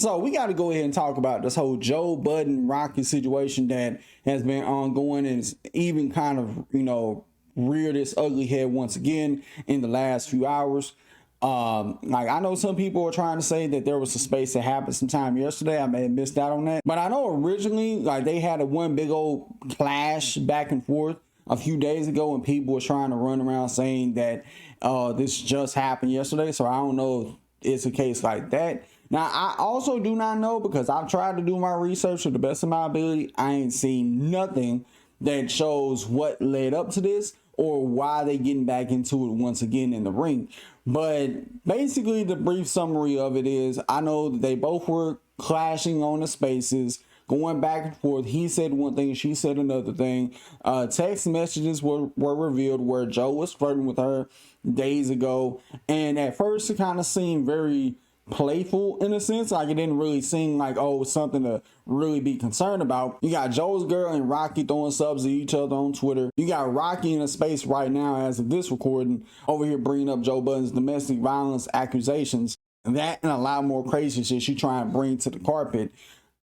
So we got to go ahead and talk about this whole Joe Budden Raqi situation that has been ongoing and it's even kind of, reared its ugly head once again in the last few hours. Like I know some people are trying to say that there was a space that happened sometime yesterday. I may have missed out on that, but I know originally like they had a one big old clash back and forth a few days ago, and people were trying to run around saying that this just happened yesterday. So I don't know if it's a case like that. Now, I also do not know because I've tried to do my research to the best of my ability. I ain't seen nothing that shows what led up to this or why they getting back into it once again in the ring. But basically, the brief summary of it is I know that they both were clashing on the spaces, going back and forth. He said one thing, she said another thing. Text messages were revealed where Joe was flirting with her days ago. And at first, it kind of seemed very playful in a sense, like it didn't really seem like something to really be concerned about. You got Joe's girl and Raqi throwing subs at each other on Twitter. You got Raqi in a space right now as of this recording over here bringing up Joe Budden's domestic violence accusations, and that and a lot more crazy shit she trying to bring to the carpet.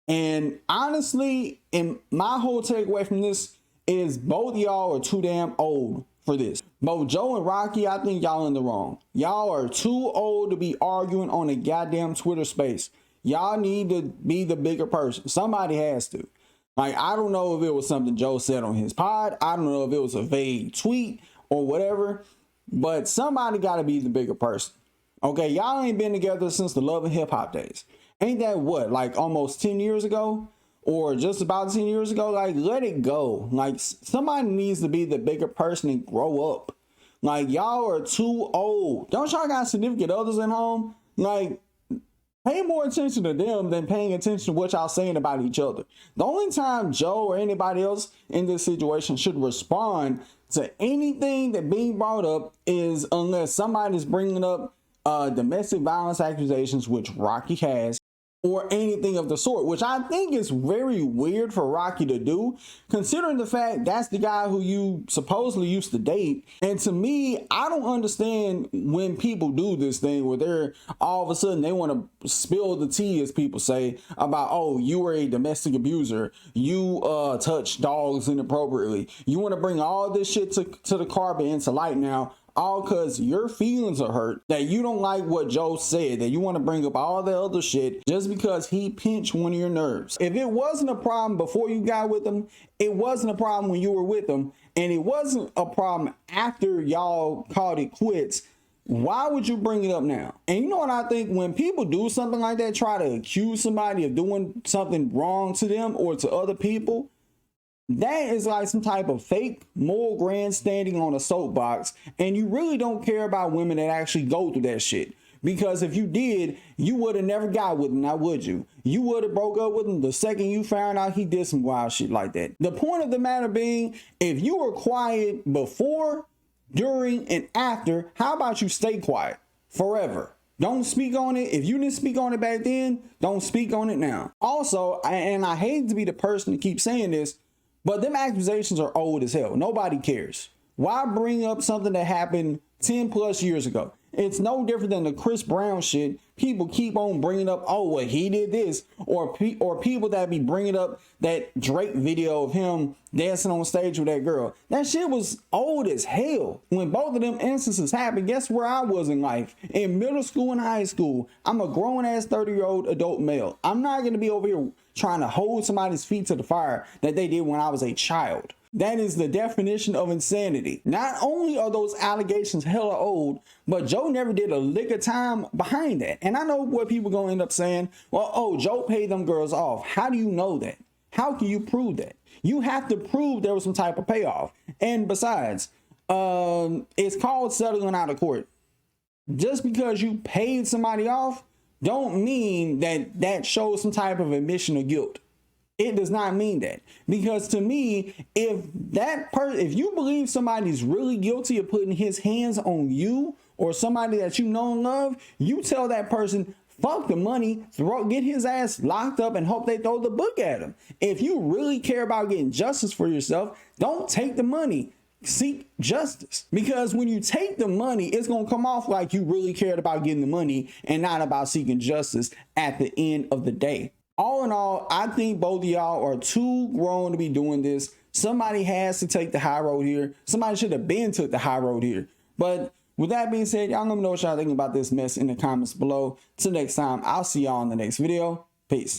And honestly, in my whole takeaway from this is both y'all are too damn old for this. Both Joe and Raqi, I think y'all in the wrong. Y'all are too old to be arguing on a goddamn Twitter space. Y'all need to be the bigger person. Somebody has to. Like, I don't know if it was something Joe said on his pod. I don't know if it was a vague tweet or whatever. But somebody got to be the bigger person. Okay, y'all ain't been together since the Love and Hip Hop days. Ain't that what, like almost 10 years ago? Or just about 10 years ago? Like, let it go. Like, somebody needs to be the bigger person and grow up. Like, y'all are too old. Don't y'all got significant others at home? Like, pay more attention to them than paying attention to what y'all saying about each other. The only time Joe or anybody else in this situation should respond to anything that being brought up is unless somebody's bringing up domestic violence accusations, which Raqi has, or anything of the sort, which I think is very weird for Raqi to do, considering the fact that's the guy who you supposedly used to date. And to me, I don't understand when people do this thing where they're all of a sudden they want to spill the tea, as people say, about, oh, you were a domestic abuser, you touched dogs inappropriately, you want to bring all this shit to the carpet and to light now, all because your feelings are hurt, that you don't like what Joe said, that you want to bring up all the other shit just because he pinched one of your nerves. If it wasn't a problem before you got with him, it wasn't a problem when you were with him, and it wasn't a problem after y'all called it quits, why would you bring it up now? And you know what I think? When people do something like that, try to accuse somebody of doing something wrong to them or to other people, that is like some type of fake moral grandstanding on a soapbox, and you really don't care about women that actually go through that shit. Because if you did, you would have never got with him, now would you? You would have broke up with him the second you found out he did some wild shit like that. The point of the matter being, if you were quiet before, during, and after, how about you stay quiet forever? Don't speak on it. If you didn't speak on it back then, don't speak on it now. Also, and I hate to be the person to keep saying this, but them accusations are old as hell. Nobody cares. Why bring up something that happened 10 plus years ago? It's no different than the Chris Brown shit. People keep on bringing up, oh, well, he did this. Or people that be bringing up that Drake video of him dancing on stage with that girl. That shit was old as hell. When both of them instances happened, guess where I was in life? In middle school and high school. I'm a grown-ass 30-year-old adult male. I'm not going to be over here trying to hold somebody's feet to the fire that they did when I was a child. That is the definition of insanity. Not only are those allegations hella old, but Joe never did a lick of time behind that. And I know what people gonna end up saying, well, oh, Joe paid them girls off. How do you know that? How can you prove that? You have to prove there was some type of payoff. And besides, it's called settling out of court. Just because you paid somebody off don't mean that that shows some type of admission of guilt. It does not mean that, because to me, if you believe somebody's really guilty of putting his hands on you or somebody that you know and love, you tell that person, fuck the money, get his ass locked up and hope they throw the book at him. If you really care about getting justice for yourself, don't take the money. seek justice, because when you take the money, it's going to come off like you really cared about getting the money and not about seeking justice at the end of the day. All in all, I think both of y'all are too grown to be doing this. Somebody has to take the high road here. Somebody should have been took the high road here. But with that being said, y'all let me know what y'all thinking about this mess in the comments below. Till next time, I'll see y'all in the next video. Peace.